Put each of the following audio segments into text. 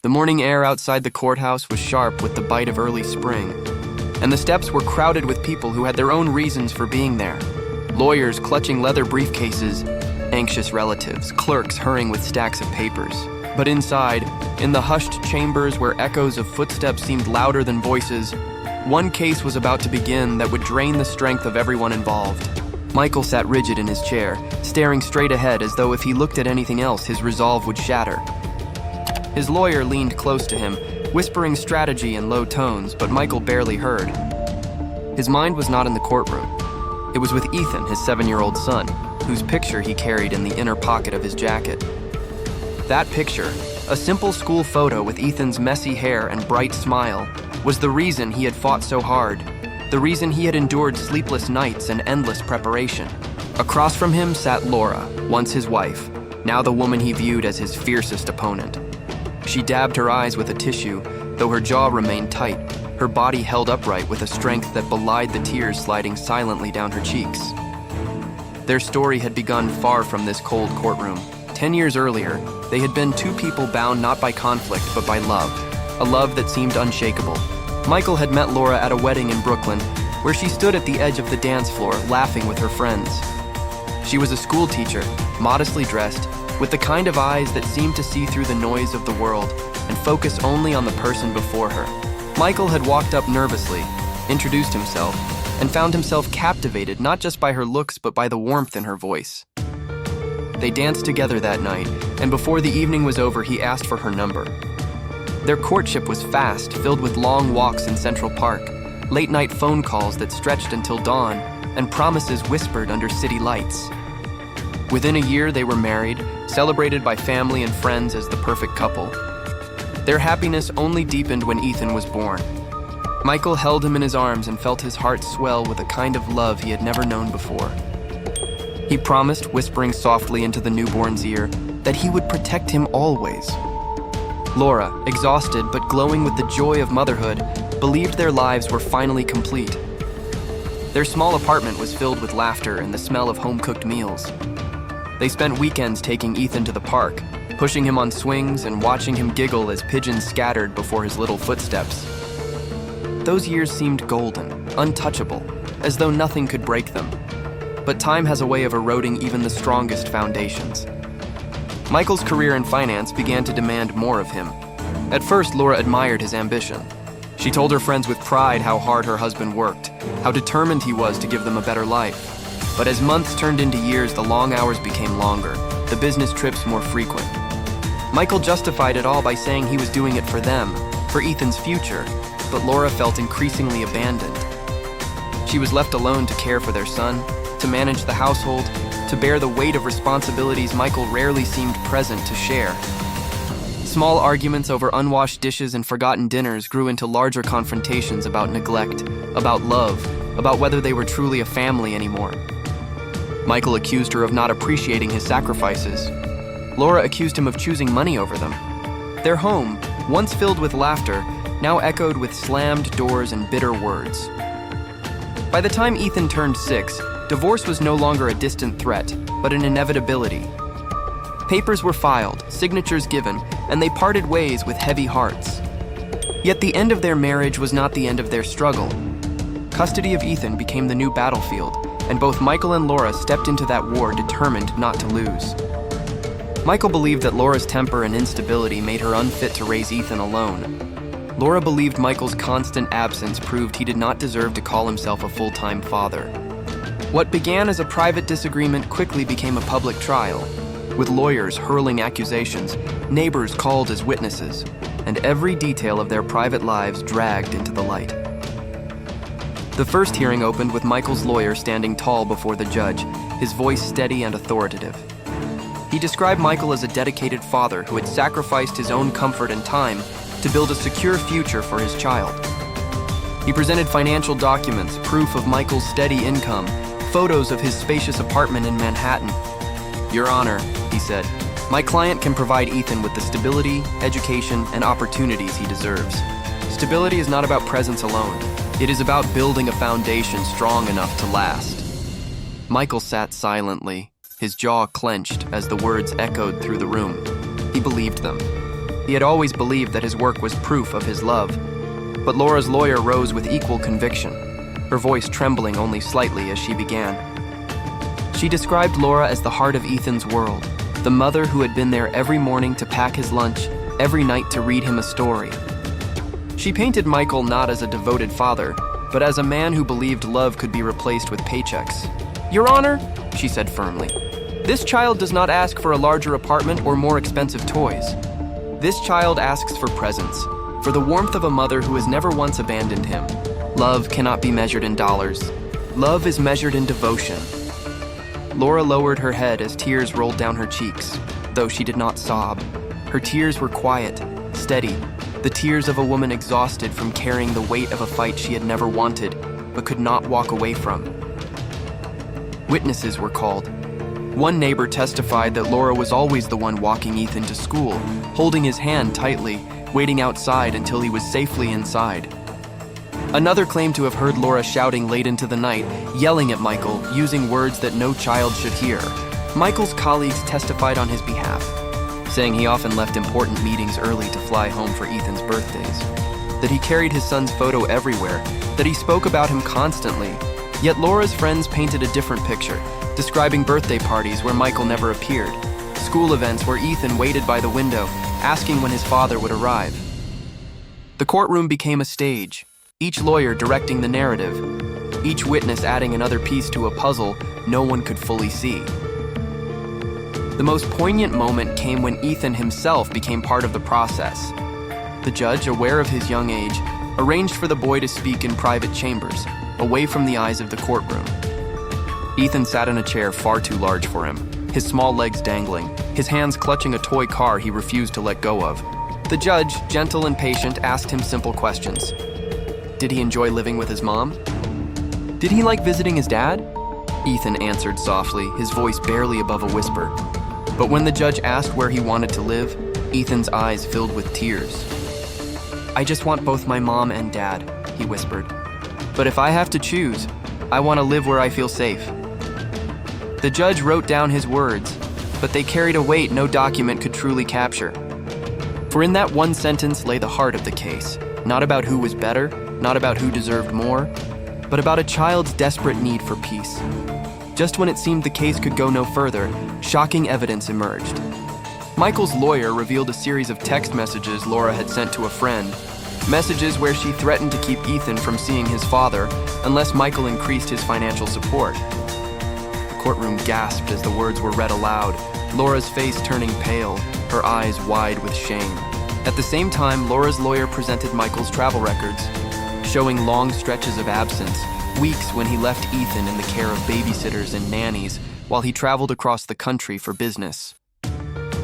The morning air outside the courthouse was sharp with the bite of early spring, and the steps were crowded with people who had their own reasons for being there. Lawyers clutching leather briefcases, anxious relatives, clerks hurrying with stacks of papers. But inside, in the hushed chambers where echoes of footsteps seemed louder than voices, one case was about to begin that would drain the strength of everyone involved. Michael sat rigid in his chair, staring straight ahead as though if he looked at anything else, his resolve would shatter. His lawyer leaned close to him, whispering strategy in low tones, but Michael barely heard. His mind was not in the courtroom. It was with Ethan, his 7-year-old son, whose picture he carried in the inner pocket of his jacket. That picture, a simple school photo with Ethan's messy hair and bright smile, was the reason he had fought so hard, the reason he had endured sleepless nights and endless preparation. Across from him sat Laura, once his wife, now the woman he viewed as his fiercest opponent. She dabbed her eyes with a tissue, though her jaw remained tight, her body held upright with a strength that belied the tears sliding silently down her cheeks. Their story had begun far from this cold courtroom. 10 years earlier, they had been two people bound not by conflict but by love, a love that seemed unshakable. Michael had met Laura at a wedding in Brooklyn, where she stood at the edge of the dance floor, laughing with her friends. She was a school teacher, modestly dressed, with the kind of eyes that seemed to see through the noise of the world and focus only on the person before her. Michael had walked up nervously, introduced himself, and found himself captivated not just by her looks but by the warmth in her voice. They danced together that night, and before the evening was over, he asked for her number. Their courtship was fast, filled with long walks in Central Park, late-night phone calls that stretched until dawn, and promises whispered under city lights. Within a year, they were married, celebrated by family and friends as the perfect couple. Their happiness only deepened when Ethan was born. Michael held him in his arms and felt his heart swell with a kind of love he had never known before. He promised, whispering softly into the newborn's ear, that he would protect him always. Laura, exhausted but glowing with the joy of motherhood, believed their lives were finally complete. Their small apartment was filled with laughter and the smell of home-cooked meals. They spent weekends taking Ethan to the park, pushing him on swings and watching him giggle as pigeons scattered before his little footsteps. Those years seemed golden, untouchable, as though nothing could break them. But time has a way of eroding even the strongest foundations. Michael's career in finance began to demand more of him. At first, Laura admired his ambition. She told her friends with pride how hard her husband worked, how determined he was to give them a better life. But as months turned into years, the long hours became longer, the business trips more frequent. Michael justified it all by saying he was doing it for them, for Ethan's future, but Laura felt increasingly abandoned. She was left alone to care for their son, to manage the household, to bear the weight of responsibilities Michael rarely seemed present to share. Small arguments over unwashed dishes and forgotten dinners grew into larger confrontations about neglect, about love, about whether they were truly a family anymore. Michael accused her of not appreciating his sacrifices. Laura accused him of choosing money over them. Their home, once filled with laughter, now echoed with slammed doors and bitter words. By the time Ethan turned 6, divorce was no longer a distant threat, but an inevitability. Papers were filed, signatures given, and they parted ways with heavy hearts. Yet the end of their marriage was not the end of their struggle. Custody of Ethan became the new battlefield, and both Michael and Laura stepped into that war determined not to lose. Michael believed that Laura's temper and instability made her unfit to raise Ethan alone. Laura believed Michael's constant absence proved he did not deserve to call himself a full-time father. What began as a private disagreement quickly became a public trial, with lawyers hurling accusations, neighbors called as witnesses, and every detail of their private lives dragged into the light. The first hearing opened with Michael's lawyer standing tall before the judge, his voice steady and authoritative. He described Michael as a dedicated father who had sacrificed his own comfort and time to build a secure future for his child. He presented financial documents, proof of Michael's steady income, photos of his spacious apartment in Manhattan. "Your Honor," he said, "my client can provide Ethan with the stability, education, and opportunities he deserves. Stability is not about presence alone. It is about building a foundation strong enough to last." Michael sat silently, his jaw clenched as the words echoed through the room. He believed them. He had always believed that his work was proof of his love. But Laura's lawyer rose with equal conviction, her voice trembling only slightly as she began. She described Laura as the heart of Ethan's world, the mother who had been there every morning to pack his lunch, every night to read him a story. She painted Michael not as a devoted father, but as a man who believed love could be replaced with paychecks. "Your Honor," she said firmly, "this child does not ask for a larger apartment or more expensive toys. This child asks for presence, for the warmth of a mother who has never once abandoned him. Love cannot be measured in dollars. Love is measured in devotion." Laura lowered her head as tears rolled down her cheeks, though she did not sob. Her tears were quiet, steady, the tears of a woman exhausted from carrying the weight of a fight she had never wanted, but could not walk away from. Witnesses were called. One neighbor testified that Laura was always the one walking Ethan to school, holding his hand tightly, waiting outside until he was safely inside. Another claimed to have heard Laura shouting late into the night, yelling at Michael, using words that no child should hear. Michael's colleagues testified on his behalf, saying he often left important meetings early to fly home for Ethan's birthdays, that he carried his son's photo everywhere, that he spoke about him constantly. Yet Laura's friends painted a different picture, describing birthday parties where Michael never appeared, school events where Ethan waited by the window, asking when his father would arrive. The courtroom became a stage, each lawyer directing the narrative, each witness adding another piece to a puzzle no one could fully see. The most poignant moment came when Ethan himself became part of the process. The judge, aware of his young age, arranged for the boy to speak in private chambers, away from the eyes of the courtroom. Ethan sat in a chair far too large for him, his small legs dangling, his hands clutching a toy car he refused to let go of. The judge, gentle and patient, asked him simple questions. Did he enjoy living with his mom? Did he like visiting his dad? Ethan answered softly, his voice barely above a whisper. But when the judge asked where he wanted to live, Ethan's eyes filled with tears. I just want both my mom and dad, he whispered. But if I have to choose, I want to live where I feel safe. The judge wrote down his words, but they carried a weight no document could truly capture. For in that one sentence lay the heart of the case, not about who was better, not about who deserved more, but about a child's desperate need for peace. Just when it seemed the case could go no further, shocking evidence emerged. Michael's lawyer revealed a series of text messages Laura had sent to a friend, messages where she threatened to keep Ethan from seeing his father unless Michael increased his financial support. The courtroom gasped as the words were read aloud, Laura's face turning pale, her eyes wide with shame. At the same time, Laura's lawyer presented Michael's travel records, showing long stretches of absence, weeks when he left Ethan in the care of babysitters and nannies while he traveled across the country for business.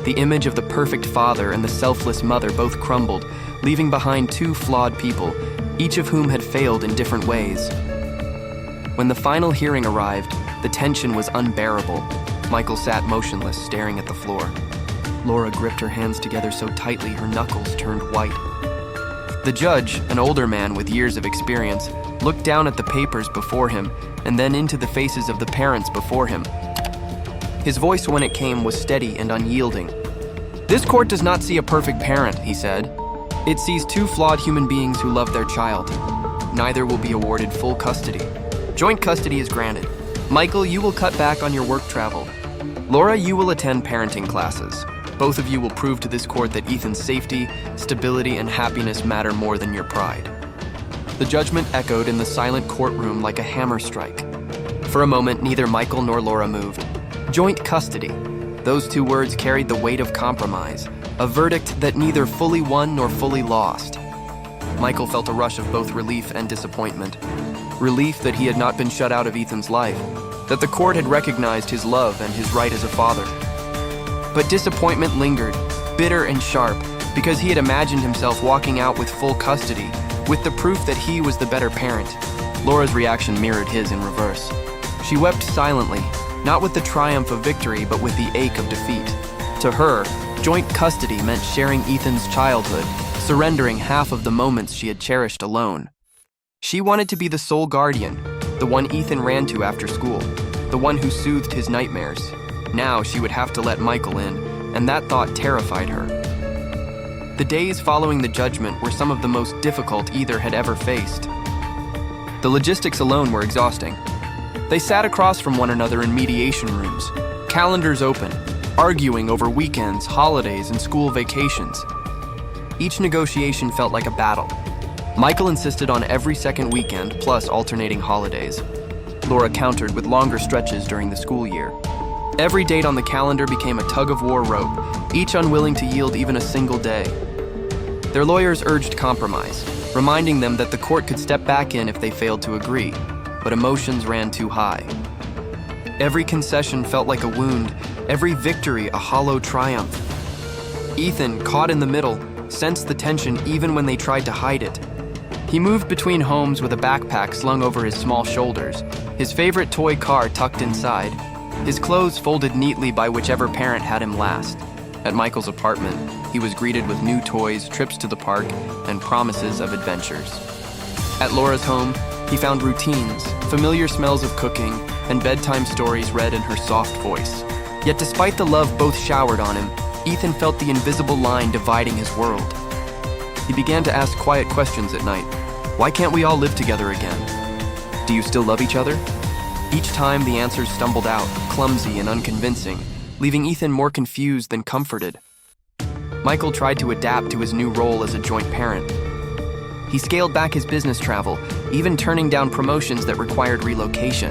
The image of the perfect father and the selfless mother both crumbled, leaving behind two flawed people, each of whom had failed in different ways. When the final hearing arrived, the tension was unbearable. Michael sat motionless, staring at the floor. Laura gripped her hands together so tightly her knuckles turned white. The judge, an older man with years of experience, looked down at the papers before him and then into the faces of the parents before him. His voice when it came was steady and unyielding. This court does not see a perfect parent, he said. It sees two flawed human beings who love their child. Neither will be awarded full custody. Joint custody is granted. Michael, you will cut back on your work travel. Laura, you will attend parenting classes. Both of you will prove to this court that Ethan's safety, stability, and happiness matter more than your pride. The judgment echoed in the silent courtroom like a hammer strike. For a moment, neither Michael nor Laura moved. Joint custody. Those two words carried the weight of compromise, a verdict that neither fully won nor fully lost. Michael felt a rush of both relief and disappointment. Relief that he had not been shut out of Ethan's life, that the court had recognized his love and his right as a father. But disappointment lingered, bitter and sharp, because he had imagined himself walking out with full custody, with the proof that he was the better parent. Laura's reaction mirrored his in reverse. She wept silently, not with the triumph of victory, but with the ache of defeat. To her, joint custody meant sharing Ethan's childhood, surrendering half of the moments she had cherished alone. She wanted to be the sole guardian, the one Ethan ran to after school, the one who soothed his nightmares. Now she would have to let Michael in, and that thought terrified her. The days following the judgment were some of the most difficult either had ever faced. The logistics alone were exhausting. They sat across from one another in mediation rooms, calendars open, arguing over weekends, holidays, and school vacations. Each negotiation felt like a battle. Michael insisted on every second weekend, plus alternating holidays. Laura countered with longer stretches during the school year. Every date on the calendar became a tug-of-war rope, each unwilling to yield even a single day. Their lawyers urged compromise, reminding them that the court could step back in if they failed to agree, but emotions ran too high. Every concession felt like a wound, every victory a hollow triumph. Ethan, caught in the middle, sensed the tension even when they tried to hide it. He moved between homes with a backpack slung over his small shoulders, his favorite toy car tucked inside, his clothes folded neatly by whichever parent had him last. At Michael's apartment, he was greeted with new toys, trips to the park, and promises of adventures. At Laura's home, he found routines, familiar smells of cooking, and bedtime stories read in her soft voice. Yet despite the love both showered on him, Ethan felt the invisible line dividing his world. He began to ask quiet questions at night. Why can't we all live together again? Do you still love each other? Each time the answers stumbled out, clumsy and unconvincing, leaving Ethan more confused than comforted. Michael tried to adapt to his new role as a joint parent. He scaled back his business travel, even turning down promotions that required relocation.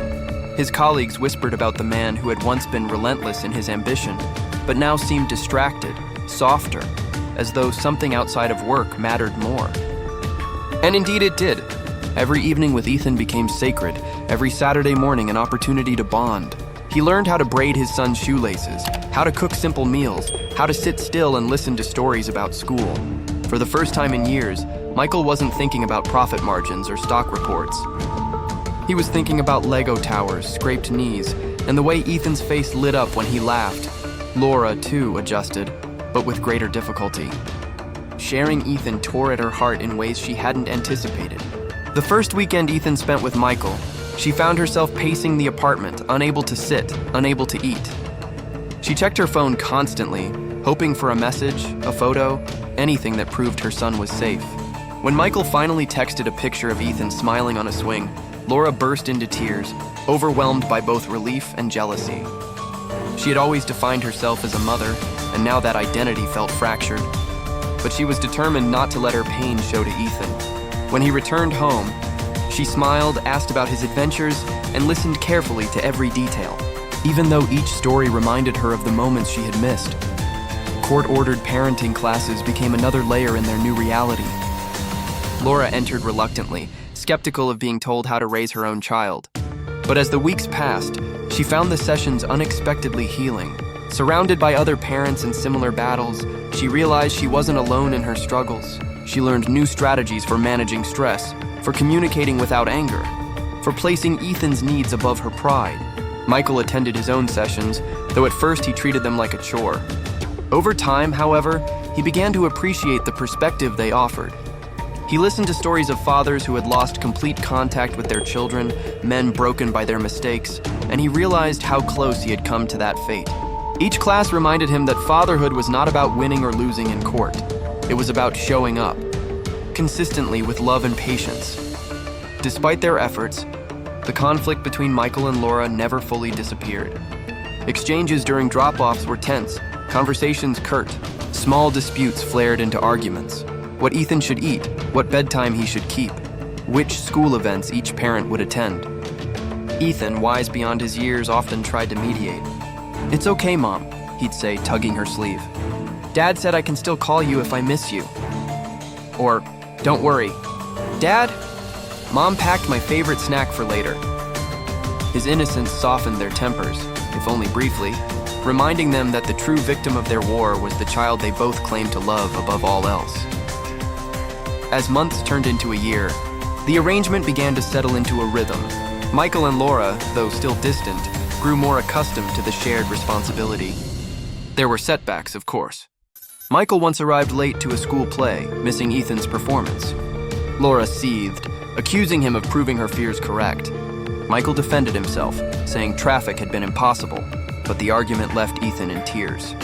His colleagues whispered about the man who had once been relentless in his ambition, but now seemed distracted, softer, as though something outside of work mattered more. And indeed it did. Every evening with Ethan became sacred, every Saturday morning an opportunity to bond. He learned how to braid his son's shoelaces, how to cook simple meals, how to sit still and listen to stories about school. For the first time in years, Michael wasn't thinking about profit margins or stock reports. He was thinking about Lego towers, scraped knees, and the way Ethan's face lit up when he laughed. Laura, too, adjusted, but with greater difficulty. Sharing Ethan tore at her heart in ways she hadn't anticipated. The first weekend Ethan spent with Michael, she found herself pacing the apartment, unable to sit, unable to eat. She checked her phone constantly, hoping for a message, a photo, anything that proved her son was safe. When Michael finally texted a picture of Ethan smiling on a swing, Laura burst into tears, overwhelmed by both relief and jealousy. She had always defined herself as a mother, and now that identity felt fractured. But she was determined not to let her pain show to Ethan. When he returned home, she smiled, asked about his adventures, and listened carefully to every detail, even though each story reminded her of the moments she had missed. Court-ordered parenting classes became another layer in their new reality. Laura entered reluctantly, skeptical of being told how to raise her own child. But as the weeks passed, she found the sessions unexpectedly healing. Surrounded by other parents in similar battles, she realized she wasn't alone in her struggles. She learned new strategies for managing stress, for communicating without anger, for placing Ethan's needs above her pride. Michael attended his own sessions, though at first he treated them like a chore. Over time, however, he began to appreciate the perspective they offered. He listened to stories of fathers who had lost complete contact with their children, men broken by their mistakes, and he realized how close he had come to that fate. Each class reminded him that fatherhood was not about winning or losing in court. It was about showing up, consistently with love and patience. Despite their efforts, the conflict between Michael and Laura never fully disappeared. Exchanges during drop-offs were tense, conversations curt, small disputes flared into arguments. What Ethan should eat, what bedtime he should keep, which school events each parent would attend. Ethan, wise beyond his years, often tried to mediate. "It's okay, Mom," he'd say, tugging her sleeve. "Dad said I can still call you if I miss you." Or, "Don't worry. Dad, Mom packed my favorite snack for later." His innocence softened their tempers, if only briefly, reminding them that the true victim of their war was the child they both claimed to love above all else. As months turned into a year, the arrangement began to settle into a rhythm. Michael and Laura, though still distant, grew more accustomed to the shared responsibility. There were setbacks, of course. Michael once arrived late to a school play, missing Ethan's performance. Laura seethed, accusing him of proving her fears correct. Michael defended himself, saying traffic had been impossible, but the argument left Ethan in tears.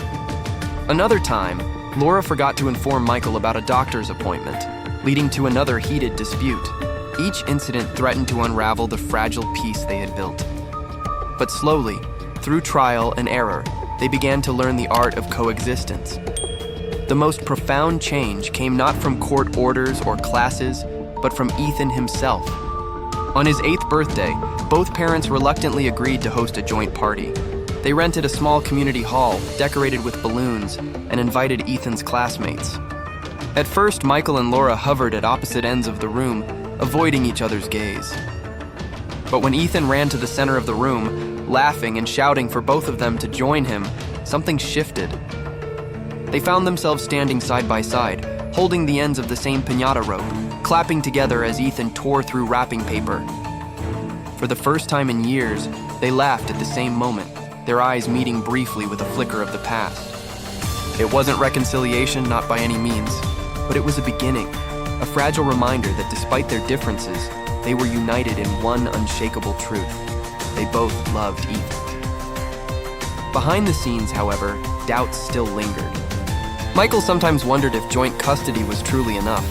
Another time, Laura forgot to inform Michael about a doctor's appointment, leading to another heated dispute. Each incident threatened to unravel the fragile peace they had built. But slowly, through trial and error, they began to learn the art of coexistence. The most profound change came not from court orders or classes, but from Ethan himself. On his 8th birthday, both parents reluctantly agreed to host a joint party. They rented a small community hall, decorated with balloons, and invited Ethan's classmates. At first, Michael and Laura hovered at opposite ends of the room, avoiding each other's gaze. But when Ethan ran to the center of the room, laughing and shouting for both of them to join him, something shifted. They found themselves standing side by side, holding the ends of the same piñata rope, clapping together as Ethan tore through wrapping paper. For the first time in years, they laughed at the same moment, their eyes meeting briefly with a flicker of the past. It wasn't reconciliation, not by any means, but it was a beginning, a fragile reminder that despite their differences, they were united in one unshakable truth. They both loved Ethan. Behind the scenes, however, doubts still lingered. Michael sometimes wondered if joint custody was truly enough.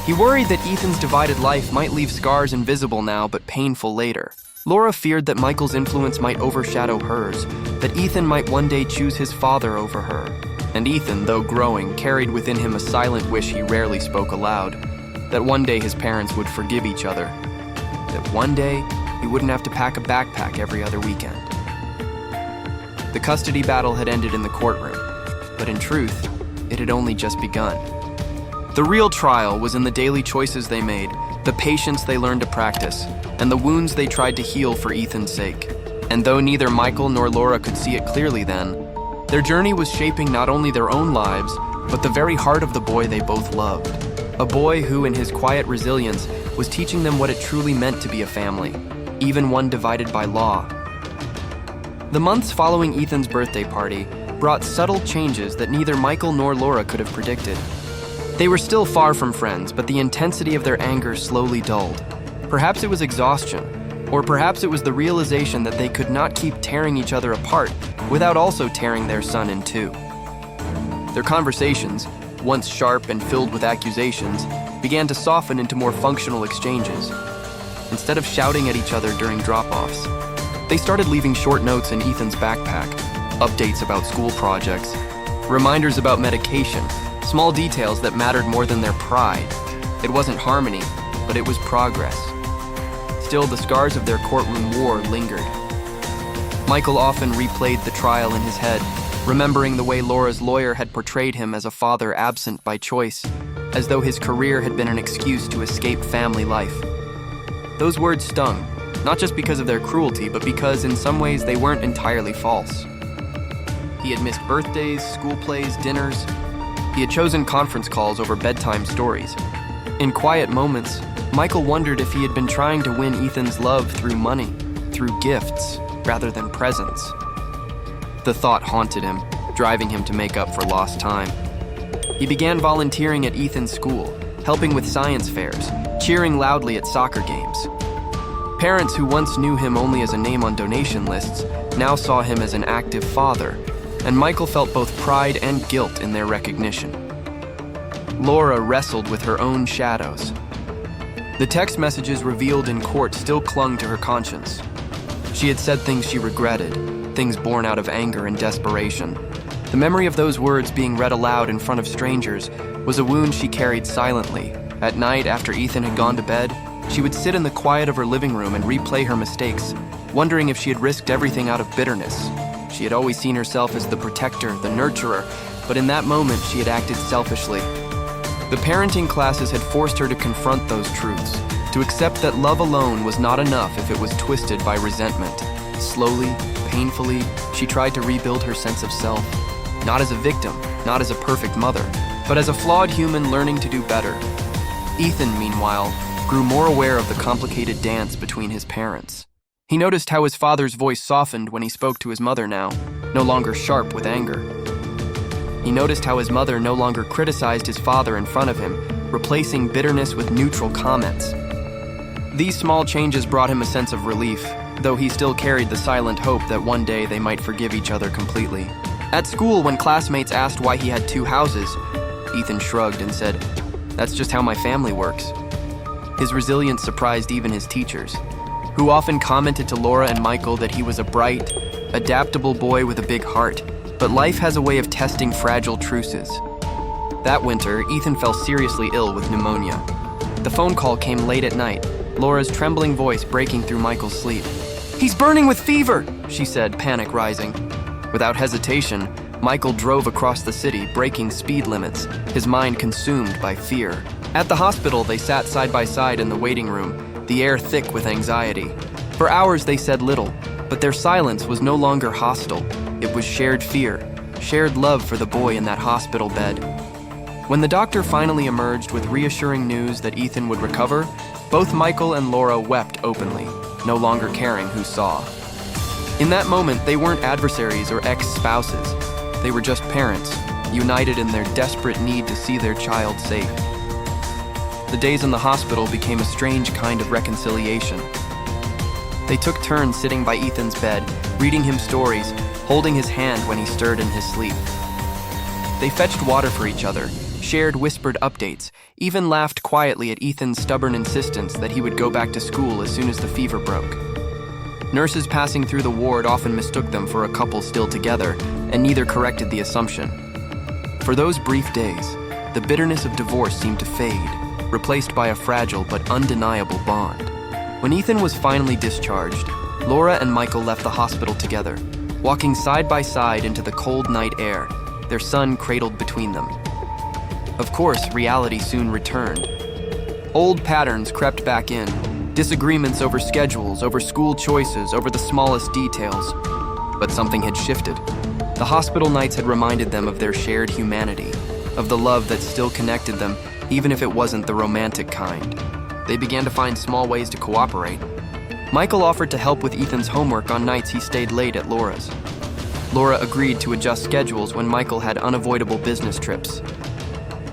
He worried that Ethan's divided life might leave scars invisible now but painful later. Laura feared that Michael's influence might overshadow hers, that Ethan might one day choose his father over her. And Ethan, though growing, carried within him a silent wish he rarely spoke aloud, that one day his parents would forgive each other, that one day he wouldn't have to pack a backpack every other weekend. The custody battle had ended in the courtroom, but in truth, it had only just begun. The real trial was in the daily choices they made, the patience they learned to practice, and the wounds they tried to heal for Ethan's sake. And though neither Michael nor Laura could see it clearly then, their journey was shaping not only their own lives, but the very heart of the boy they both loved. A boy who, in his quiet resilience, was teaching them what it truly meant to be a family, even one divided by law. The months following Ethan's birthday party brought subtle changes that neither Michael nor Laura could have predicted. They were still far from friends, but the intensity of their anger slowly dulled. Perhaps it was exhaustion, or perhaps it was the realization that they could not keep tearing each other apart without also tearing their son in two. Their conversations, once sharp and filled with accusations, began to soften into more functional exchanges. Instead of shouting at each other during drop-offs, they started leaving short notes in Ethan's backpack, updates about school projects, reminders about medication, small details that mattered more than their pride. It wasn't harmony, but it was progress. Still, the scars of their courtroom war lingered. Michael often replayed the trial in his head, remembering the way Laura's lawyer had portrayed him as a father absent by choice, as though his career had been an excuse to escape family life. Those words stung, not just because of their cruelty, but because in some ways they weren't entirely false. He had missed birthdays, school plays, dinners. He had chosen conference calls over bedtime stories. In quiet moments, Michael wondered if he had been trying to win Ethan's love through money, through gifts, rather than presents. The thought haunted him, driving him to make up for lost time. He began volunteering at Ethan's school, helping with science fairs, cheering loudly at soccer games. Parents who once knew him only as a name on donation lists now saw him as an active father, and Michael felt both pride and guilt in their recognition. Laura wrestled with her own shadows. The text messages revealed in court still clung to her conscience. She had said things she regretted, things born out of anger and desperation. The memory of those words being read aloud in front of strangers was a wound she carried silently. At night, after Ethan had gone to bed, she would sit in the quiet of her living room and replay her mistakes, wondering if she had risked everything out of bitterness. She had always seen herself as the protector, the nurturer, but in that moment she had acted selfishly. The parenting classes had forced her to confront those truths, to accept that love alone was not enough if it was twisted by resentment. Slowly, painfully, she tried to rebuild her sense of self, not as a victim, not as a perfect mother, but as a flawed human learning to do better. Ethan, meanwhile, grew more aware of the complicated dance between his parents. He noticed how his father's voice softened when he spoke to his mother now, no longer sharp with anger. He noticed how his mother no longer criticized his father in front of him, replacing bitterness with neutral comments. These small changes brought him a sense of relief, though he still carried the silent hope that one day they might forgive each other completely. At school, when classmates asked why he had two houses, Ethan shrugged and said, "That's just how my family works." His resilience surprised even his teachers, who often commented to Laura and Michael that he was a bright, adaptable boy with a big heart, but life has a way of testing fragile truces. That winter, Ethan fell seriously ill with pneumonia. The phone call came late at night, Laura's trembling voice breaking through Michael's sleep. "He's burning with fever," she said, panic rising. Without hesitation, Michael drove across the city, breaking speed limits, his mind consumed by fear. At the hospital, they sat side by side in the waiting room, the air thick with anxiety. For hours they said little, but their silence was no longer hostile. It was shared fear, shared love for the boy in that hospital bed. When the doctor finally emerged with reassuring news that Ethan would recover, both Michael and Laura wept openly, no longer caring who saw. In that moment, they weren't adversaries or ex-spouses. They were just parents, united in their desperate need to see their child safe. The days in the hospital became a strange kind of reconciliation. They took turns sitting by Ethan's bed, reading him stories, holding his hand when he stirred in his sleep. They fetched water for each other, shared whispered updates, even laughed quietly at Ethan's stubborn insistence that he would go back to school as soon as the fever broke. Nurses passing through the ward often mistook them for a couple still together, and neither corrected the assumption. For those brief days, the bitterness of divorce seemed to fade, replaced by a fragile but undeniable bond. When Ethan was finally discharged, Laura and Michael left the hospital together, walking side by side into the cold night air, their son cradled between them. Of course, reality soon returned. Old patterns crept back in, disagreements over schedules, over school choices, over the smallest details. But something had shifted. The hospital nights had reminded them of their shared humanity, of the love that still connected them, even if it wasn't the romantic kind. They began to find small ways to cooperate. Michael offered to help with Ethan's homework on nights he stayed late at Laura's. Laura agreed to adjust schedules when Michael had unavoidable business trips.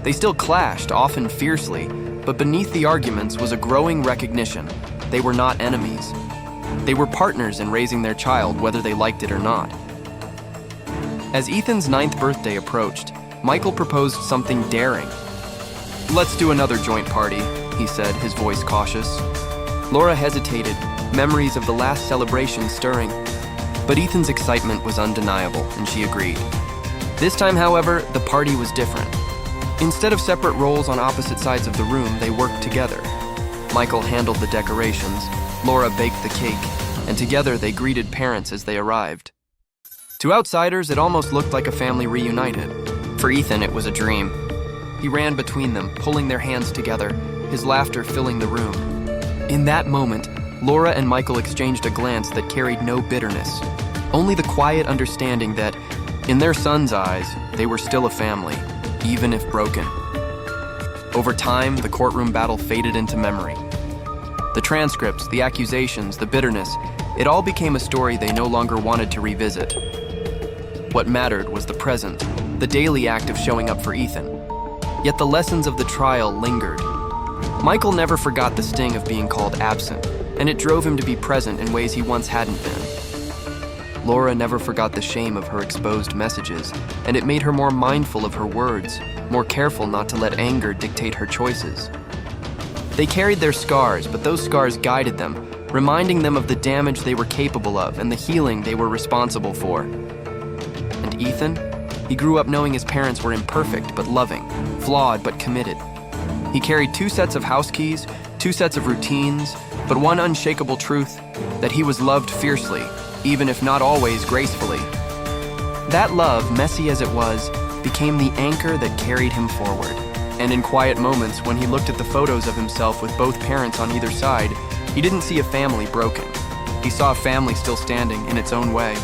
They still clashed, often fiercely, but beneath the arguments was a growing recognition. They were not enemies. They were partners in raising their child, whether they liked it or not. As Ethan's 9th birthday approached, Michael proposed something daring. "Let's do another joint party," he said, his voice cautious. Laura hesitated, memories of the last celebration stirring. But Ethan's excitement was undeniable, and she agreed. This time, however, the party was different. Instead of separate roles on opposite sides of the room, they worked together. Michael handled the decorations, Laura baked the cake, and together they greeted parents as they arrived. To outsiders, it almost looked like a family reunited. For Ethan, it was a dream. He ran between them, pulling their hands together, his laughter filling the room. In that moment, Laura and Michael exchanged a glance that carried no bitterness, only the quiet understanding that, in their son's eyes, they were still a family, even if broken. Over time, the courtroom battle faded into memory. The transcripts, the accusations, the bitterness, it all became a story they no longer wanted to revisit. What mattered was the present, the daily act of showing up for Ethan. Yet the lessons of the trial lingered. Michael never forgot the sting of being called absent, and it drove him to be present in ways he once hadn't been. Laura never forgot the shame of her exposed messages, and it made her more mindful of her words, more careful not to let anger dictate her choices. They carried their scars, but those scars guided them, reminding them of the damage they were capable of and the healing they were responsible for. And Ethan? He grew up knowing his parents were imperfect but loving, flawed but committed. He carried 2 sets of house keys, 2 sets of routines, but one unshakable truth, that he was loved fiercely, even if not always gracefully. That love, messy as it was, became the anchor that carried him forward. And in quiet moments, when he looked at the photos of himself with both parents on either side, he didn't see a family broken. He saw a family still standing in its own way.